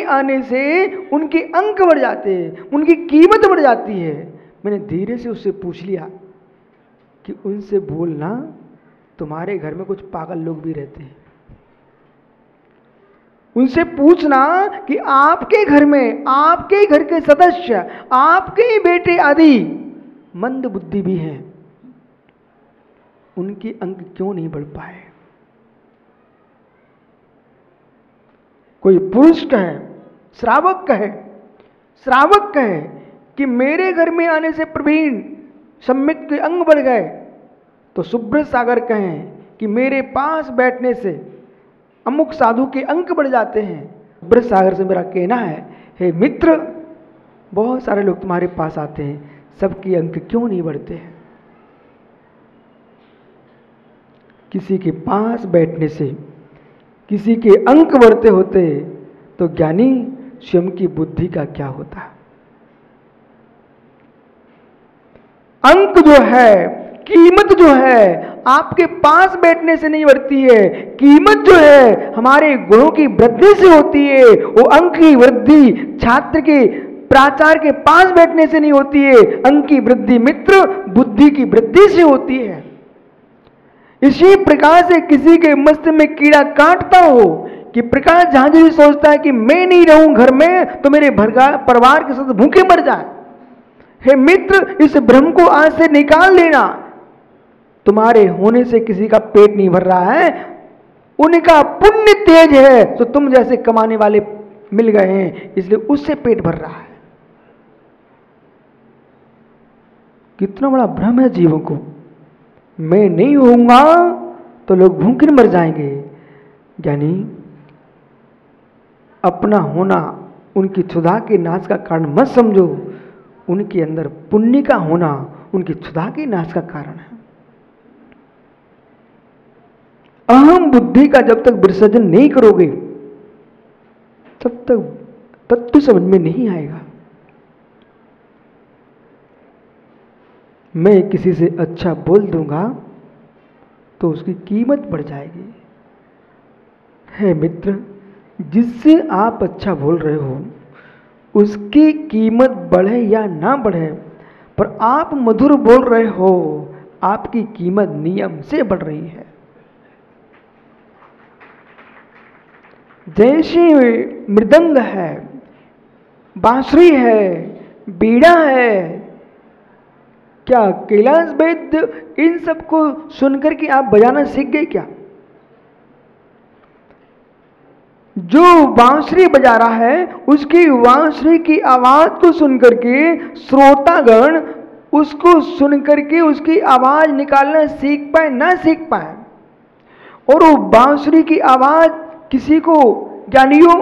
आने से उनके अंक बढ़ जाते हैं, उनकी कीमत बढ़ जाती है। मैंने धीरे से उससे पूछ लिया कि उनसे बोलना तुम्हारे घर में कुछ पागल लोग भी रहते हैं। उनसे पूछना कि आपके घर में, आपके घर के सदस्य, आपके बेटे आदि मंद बुद्धि भी हैं, उनके अंक क्यों नहीं बढ़ पाए। कोई पुरुष कहे, श्रावक कहे कि मेरे घर में आने से प्रवीण सम्यक के अंग बढ़ गए, तो सुब्रत सागर कहें कि मेरे पास बैठने से अमुक साधु के अंक बढ़ जाते हैं। सुब्रत सागर से मेरा कहना है, हे मित्र, बहुत सारे लोग तुम्हारे पास आते हैं, सबके अंक क्यों नहीं बढ़ते हैं। किसी के पास बैठने से किसी के अंक बढ़ते होते तो ज्ञानी स्वयं की बुद्धि का क्या होता। अंक जो है, कीमत जो है, आपके पास बैठने से नहीं बढ़ती है। कीमत जो है हमारे गुणों की वृद्धि से होती है। वो अंक की वृद्धि छात्र के, प्राचार्य के पास बैठने से नहीं होती है। अंक की वृद्धि मित्र बुद्धि की वृद्धि से होती है। इसी प्रकार से किसी के मस्तिष्क में कीड़ा काटता हो कि प्रकाश झांझरी सोचता है कि मैं नहीं रहूं घर में तो मेरे परिवार के साथ भूखे मर जाए। हे मित्र, इस भ्रम को आज से निकाल लेना। तुम्हारे होने से किसी का पेट नहीं भर रहा है, उनका पुण्य तेज है तो तुम जैसे कमाने वाले मिल गए हैं, इसलिए उससे पेट भर रहा है। कितना बड़ा भ्रम है जीवों को। मैं नहीं होऊंगा तो लोग भूखे मर जाएंगे। यानी अपना होना उनकी क्षुधा के नाश का कारण मत समझो, उनके अंदर पुण्य का होना उनकी क्षुधा के नाश का कारण है। अहम बुद्धि का जब तक विसर्जन नहीं करोगे तब तक तत्व समझ में नहीं आएगा। मैं किसी से अच्छा बोल दूंगा तो उसकी कीमत बढ़ जाएगी। है मित्र, जिससे आप अच्छा बोल रहे हो उसकी कीमत बढ़े या ना बढ़े, पर आप मधुर बोल रहे हो, आपकी कीमत नियम से बढ़ रही है। जैसे मृदंग है, बांसुरी है, बीड़ा है, क्या कैलाश वैद्य इन सबको सुनकर के आप बजाना सीख गए क्या? जो बांसुरी बजा रहा है उसकी बांसुरी की आवाज को सुनकर के श्रोतागण उसको सुनकर के उसकी आवाज निकालना सीख पाए ना सीख पाए, और वो बांसुरी की आवाज किसी को ज्ञानियों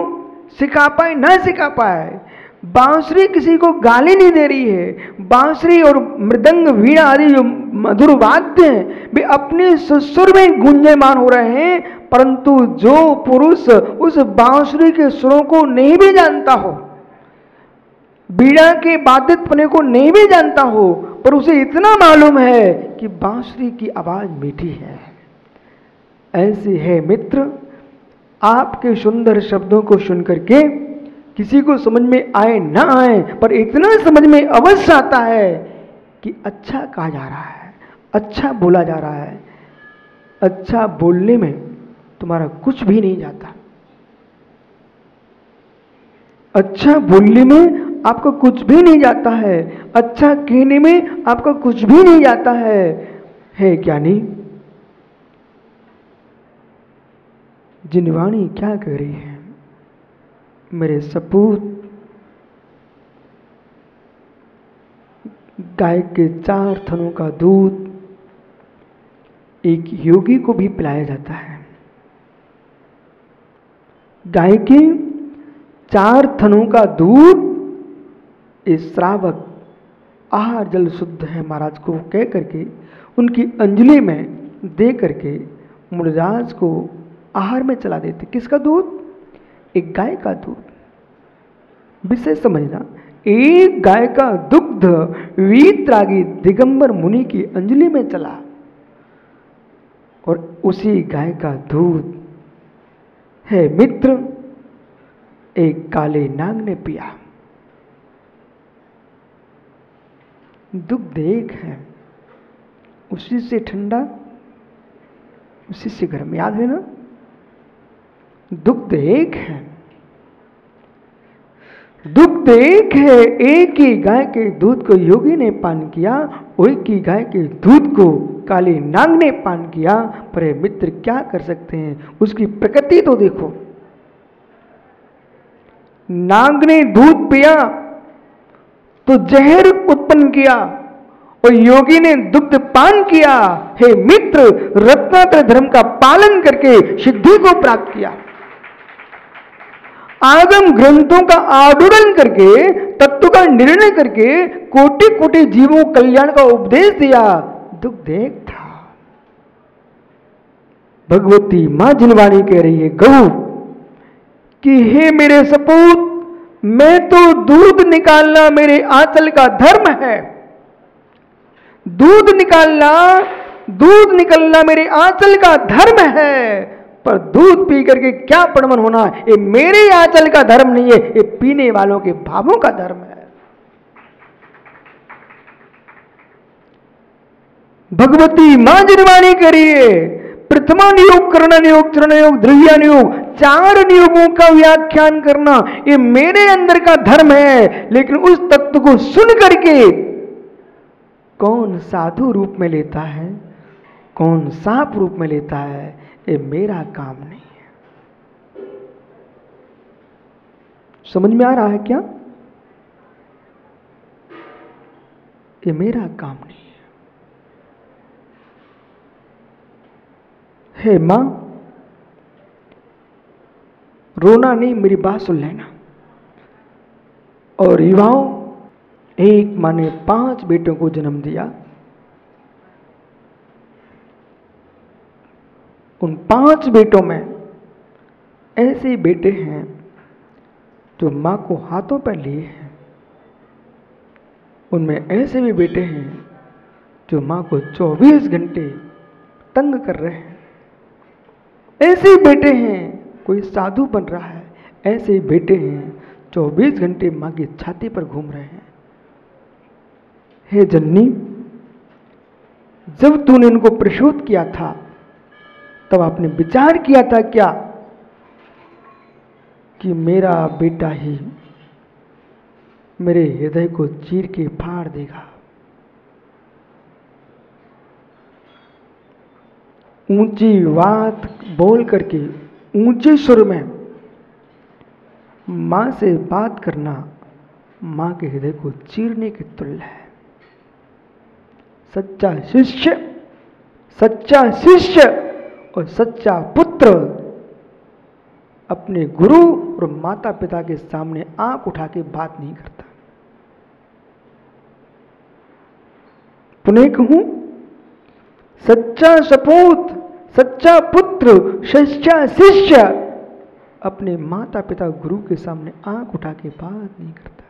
सिखा पाए ना सिखा पाए। बांसुरी किसी को गाली नहीं दे रही है। बांसुरी और मृदंग, वीणा आदि जो मधुर वाद्य हैं वे अपने सुर में गुंजयमान हो रहे हैं, परंतु जो पुरुष उस बांसुरी के सुरों को नहीं भी जानता हो, बीड़ा के वाद्यपने को नहीं भी जानता हो, पर उसे इतना मालूम है कि बांसुरी की आवाज मीठी है, ऐसी है मित्र। आपके सुंदर शब्दों को सुनकर के किसी को समझ में आए ना आए, पर इतना समझ में अवश्य आता है कि अच्छा कहा जा रहा है, अच्छा बोला जा रहा है। अच्छा बोलने में तुम्हारा कुछ भी नहीं जाता। अच्छा बोलने में आपका कुछ भी नहीं जाता है। अच्छा कहने में आपका कुछ भी नहीं जाता है ज्ञानी। जिनवाणी क्या कह रही है? मेरे सपूत, गाय के 4 थनों का दूध एक योगी को भी पिलाया जाता है। गाय के 4 थनों का दूध इस श्रावक आहार जल शुद्ध है महाराज को कह करके उनकी अंजलि में दे करके मुनिराज को आहार में चला देते। किसका दूध? एक गाय का दूध। विषय समझना, एक गाय का दुग्ध वीतरागी दिगंबर मुनि की अंजलि में चला और उसी गाय का दूध है मित्र एक काले नाग ने पिया। दुग्ध एक है, उसी से ठंडा उसी से गर्म, याद है ना? दुग्ध एक है, दुग्ध एक है। एक ही गाय के दूध को योगी ने पान किया, एक ही गाय के दूध को काले नाग ने पान किया। पर ये मित्र क्या कर सकते हैं, उसकी प्रकृति तो देखो। नाग ने दूध पिया तो जहर उत्पन्न किया और योगी ने दुग्ध पान किया। हे मित्र, रत्नात्रय धर्म का पालन करके सिद्धि को प्राप्त किया, आगम ग्रंथों का आदोलन करके, तत्व का निर्णय करके कोटि कोटि जीवों को कल्याण का उपदेश दिया। दुग्ध एक था। भगवती मां जिनवाणी कह रही है गौ कि हे मेरे सपूत, मैं तो दूध निकालना मेरे आंचल का धर्म है। दूध निकालना मेरे आंचल का धर्म है। पर दूध पी करके क्या प्रमाण होना, ये मेरे आंचल का धर्म नहीं है, ये पीने वालों के भावों का धर्म है। भगवती मां जिनवाणी करिए, प्रथमा नियोग, कर्ण नियोग, चरण नियोग, द्रव्य नियोग, 4 नियोगों का व्याख्यान करना ये मेरे अंदर का धर्म है। लेकिन उस तत्व को सुन करके कौन साधु रूप में लेता है, कौन सांप रूप में लेता है, ये मेरा काम नहीं है। समझ में आ रहा है क्या? ये मेरा काम नहीं है। हे मां, रोना नहीं, मेरी बात सुन लेना। और युवाओं, एक मां ने 5 बेटों को जन्म दिया। उन 5 बेटों में ऐसे बेटे हैं जो मां को हाथों पर लिए हैं। उनमें ऐसे भी बेटे हैं जो मां को 24 घंटे तंग कर रहे हैं। ऐसे बेटे हैं, कोई साधु बन रहा है, ऐसे बेटे हैं 24 घंटे मां की छाती पर घूम रहे हैं। हे जननी, जब तूने इनको प्रसूत किया था तब आपने विचार किया था क्या कि मेरा बेटा ही मेरे हृदय को चीर के फाड़ देगा? ऊंची बात बोल करके ऊंचे सुर में मां से बात करना मां के हृदय को चीरने के तुल्य है। सच्चा शिष्य और सच्चा पुत्र अपने गुरु और माता पिता के सामने आंख उठा के बात नहीं करता। पुनः कहूं, सच्चा सपूत, सच्चा पुत्र, सच्चा शिष्य अपने माता पिता गुरु के सामने आंख उठा के बात नहीं करता।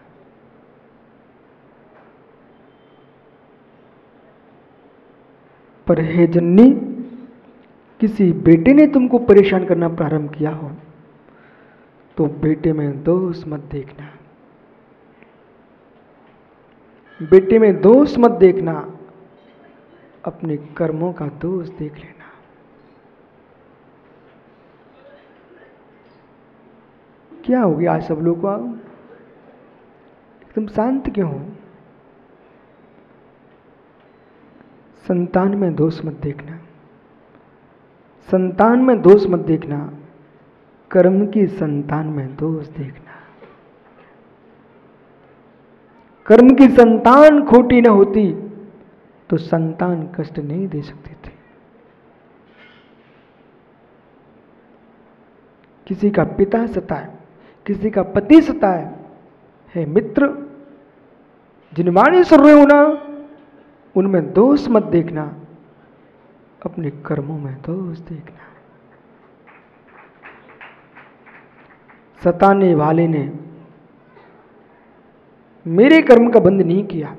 पर हे जननी, किसी बेटे ने तुमको परेशान करना प्रारंभ किया हो तो बेटे में दोष मत देखना। बेटे में दोष मत देखना, अपने कर्मों का दोष देख लेना। क्या हो गया आज सब लोग को? एकदम शांत क्यों हो? संतान में दोष मत देखना, संतान में दोष मत देखना, कर्म की संतान में दोष देखना। कर्म की संतान खोटी न होती तो संतान कष्ट नहीं दे सकते थे। किसी का पिता सताए, किसी का पति सताए, हे मित्र, जिनवाणी सुन रहे हो ना, उनमें दोष मत देखना, अपने कर्मों में दोष देखना। सताने वाले ने मेरे कर्म का बंध नहीं किया,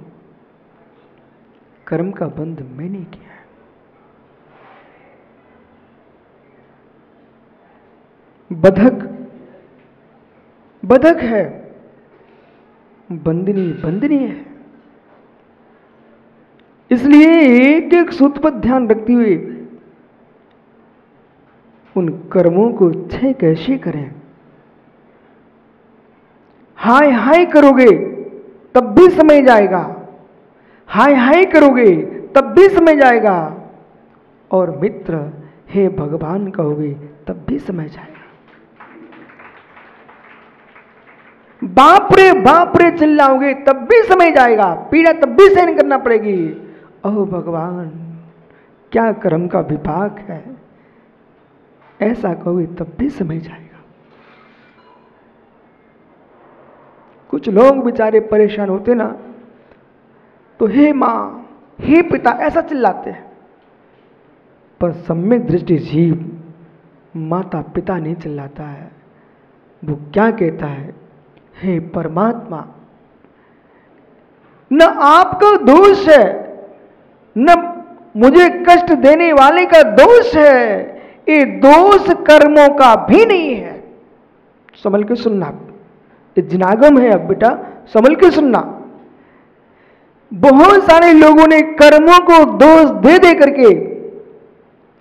कर्म का बंध मैंने किया है। बधक है, बंदिनी बंदिनी है। इसलिए एक एक सूत्र पर ध्यान रखते हुए उन कर्मों को क्षय कैसे करें। हाय हाय करोगे तब भी समय जाएगा, हाय हाय करोगे तब भी समय जाएगा, और मित्र हे भगवान कहोगे तब भी समय जाएगा। बाप रे चिल्लाओगे तब भी समय जाएगा, पीड़ा तब भी सहन करना पड़ेगी। ओह भगवान क्या कर्म का विपाक है, ऐसा कहोगे तब भी समय जाएगा। कुछ लोग बेचारे परेशान होते ना, तो हे माँ हे पिता ऐसा चिल्लाते हैं, पर सम्यक दृष्टि जीव माता पिता नहीं चिल्लाता है। वो क्या कहता है, हे परमात्मा, न आपका दोष है न मुझे कष्ट देने वाले का दोष है, ये दोष कर्मों का भी नहीं है। संभल के सुनना, ये जिनागम है। अब बेटा संभल के सुनना। बहुत सारे लोगों ने कर्मों को दोष दे दे करके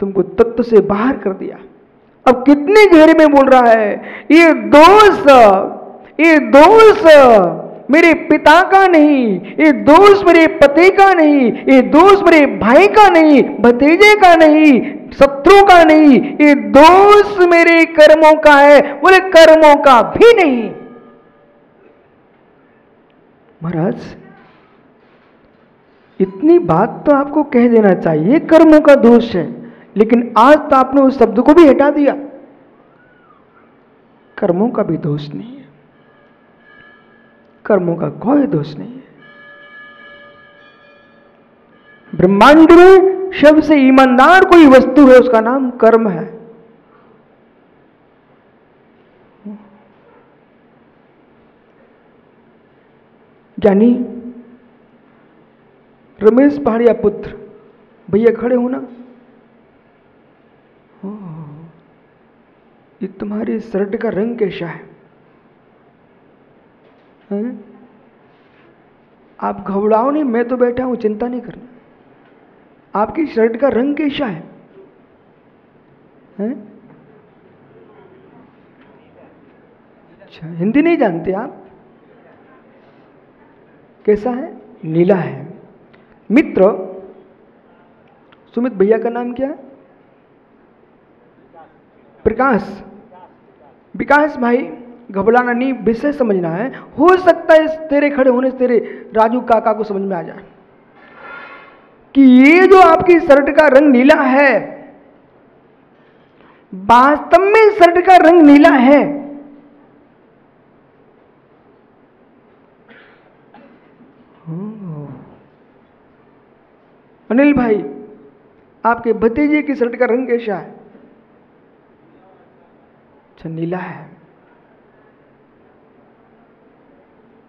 तुमको तत्व से बाहर कर दिया। अब कितने गहरे में बोल रहा है, ये दोष मेरे पिता का नहीं, ये दोष मेरे पति का नहीं, ये दोष मेरे भाई का नहीं, भतीजे का नहीं, शत्रु का नहीं, ये दोष मेरे कर्मों का है। बोले कर्मों का भी नहीं। महाराज इतनी बात तो आपको कह देना चाहिए, कर्मों का दोष है, लेकिन आज तो आपने उस शब्द को भी हटा दिया। कर्मों का भी दोष नहीं है, कर्मों का कोई दोष नहीं है। ब्रह्मांड में सबसे ईमानदार कोई वस्तु है, उसका नाम कर्म है। ज्ञानी रमेश पहाड़िया पुत्र भैया खड़े हो ना। ये तुम्हारी शर्ट का रंग कैसा है? आप घबराओ नहीं, मैं तो बैठा हूं, चिंता नहीं करना। आपकी शर्ट का रंग कैसा है? अच्छा, हिंदी नहीं जानते आप? कैसा है? नीला है। मित्र सुमित भैया का नाम क्या है? प्रकाश। विकास भाई घबराना नहीं, विषय समझना है। हो सकता है तेरे खड़े होने से तेरे राजू काका को समझ में आ जाए कि ये जो आपकी शर्ट का रंग नीला है, वास्तव में शर्ट का रंग नीला है। अनिल भाई आपके भतीजे की शर्ट का रंग कैसा है? अच्छा, नीला है।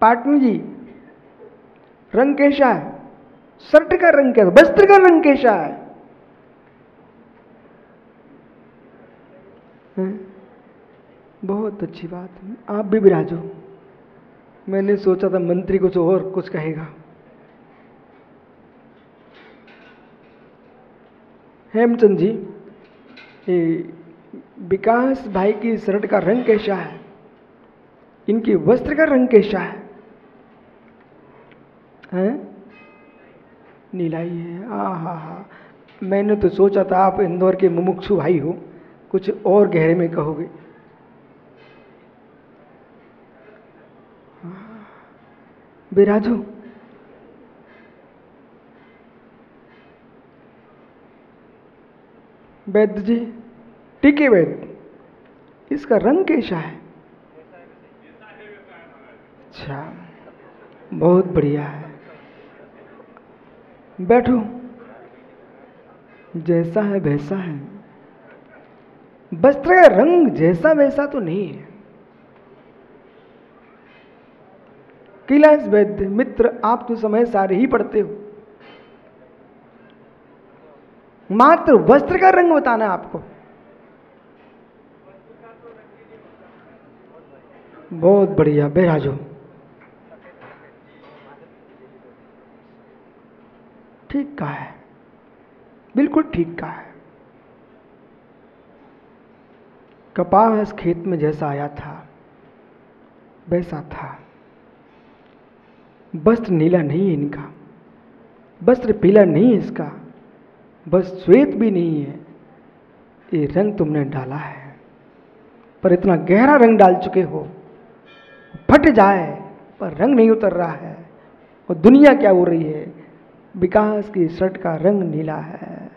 पाटन जी रंग कैसा है? शर्ट का रंग कैसा, वस्त्र का रंग कैसा है? बहुत अच्छी बात है, आप भी विराजो। मैंने सोचा था मंत्री कुछ और कुछ कहेगा। हेमचंद जी, विकास भाई की शर्ट का रंग कैसा है? इनकी वस्त्र का रंग कैसा है? नीला ही है। हा, मैंने तो सोचा था आप इंदौर के मुमुक्षु भाई हो, कुछ और गहरे में कहोगे। बिराजो। वैद्य जी, ठीक है वैद्य, इसका रंग कैसा है? अच्छा, बहुत बढ़िया है। बैठो, जैसा है वैसा है। वस्त्र का रंग जैसा वैसा तो नहीं है। कैलाश वैद्य मित्र, आप तो समय सारे ही पढ़ते हो, मात्र वस्त्र का रंग बताना है आपको। बहुत बढ़िया, बैराजो। ठीक कहा है, बिल्कुल ठीक कहा है। कपास खेत में जैसा आया था वैसा था। वस्त्र नीला नहीं है इनका, वस्त्र पीला नहीं है इसका, बस श्वेत भी नहीं है। ये रंग तुमने डाला है, पर इतना गहरा रंग डाल चुके हो, फट जाए पर रंग नहीं उतर रहा है। और दुनिया क्या हो रही है? विकास की शर्ट का रंग नीला है,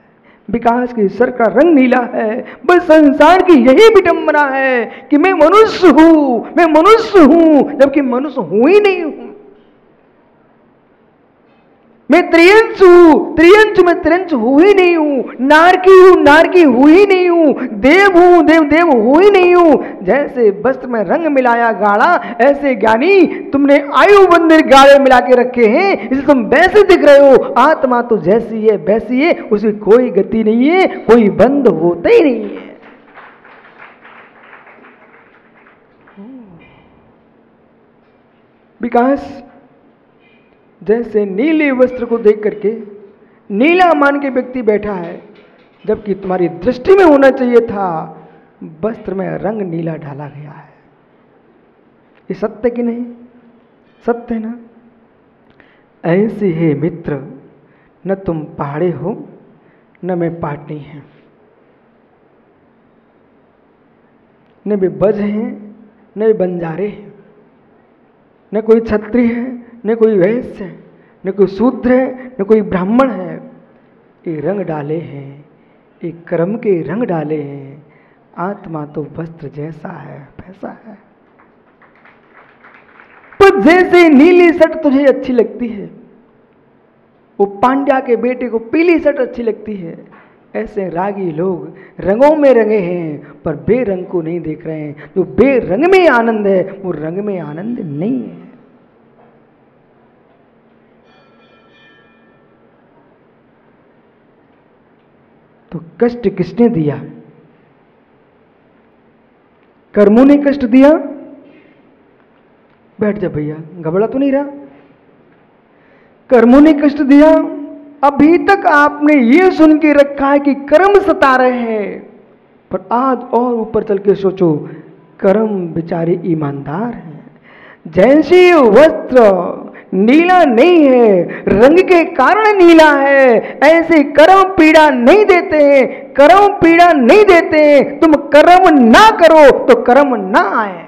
विकास की शर्ट का रंग नीला है। बस संसार की यही विडंबना है कि मैं मनुष्य हूं, मैं मनुष्य हूं, जबकि मनुष्य हूं ही नहीं हूं। मैं त्रियंश हूं, त्रियंश में त्रियंश हूं ही नहीं हूं। नारकी हूं, नारकी हूं ही नहीं हूं। देव हूं, देव देव हूं ही नहीं हूं। जैसे वस्त्र में रंग मिलाया गाढ़ा, ऐसे ज्ञानी तुमने आयु बंधन गाढ़े मिला के रखे हैं, इसलिए तुम वैसे दिख रहे हो। आत्मा तो जैसी है वैसी है, उसकी कोई गति नहीं है, कोई बंद होता ही नहीं है। विकास जैसे नीले वस्त्र को देख करके नीला मान के व्यक्ति बैठा है, जबकि तुम्हारी दृष्टि में होना चाहिए था वस्त्र में रंग नीला डाला गया है। ये सत्य कि नहीं? सत्य है ना? ऐसे है मित्र, न तुम पहाड़े हो न मैं पाटनी है, न वे बज हैं न वे बंजारे हैं, न कोई क्षत्रिय है न कोई वैश्य है, न कोई शूद्र है न कोई ब्राह्मण है। ये रंग डाले हैं, ये कर्म के रंग डाले हैं। आत्मा तो वस्त्र जैसा है वैसा है। पर जैसे नीली शर्ट तुझे अच्छी लगती है, वो पांड्या के बेटे को पीली शर्ट अच्छी लगती है, ऐसे रागी लोग रंगों में रंगे हैं पर बेरंग को नहीं देख रहे हैं। जो बेरंग में आनंद है वो रंग में आनंद नहीं है। तो कष्ट किसने दिया? कर्मों ने कष्ट दिया। बैठ जा भैया, घबरा तो नहीं रहा? कर्मों ने कष्ट दिया। अभी तक आपने ये सुन के रखा है कि कर्म सता रहे हैं, पर आज और ऊपर चल के सोचो, कर्म बेचारे ईमानदार हैं। जैसे वस्त्र नीला नहीं है, रंग के कारण नीला है, ऐसे कर्म पीड़ा नहीं देते हैं। कर्म पीड़ा नहीं देते हैं। तुम कर्म ना करो तो कर्म ना आए।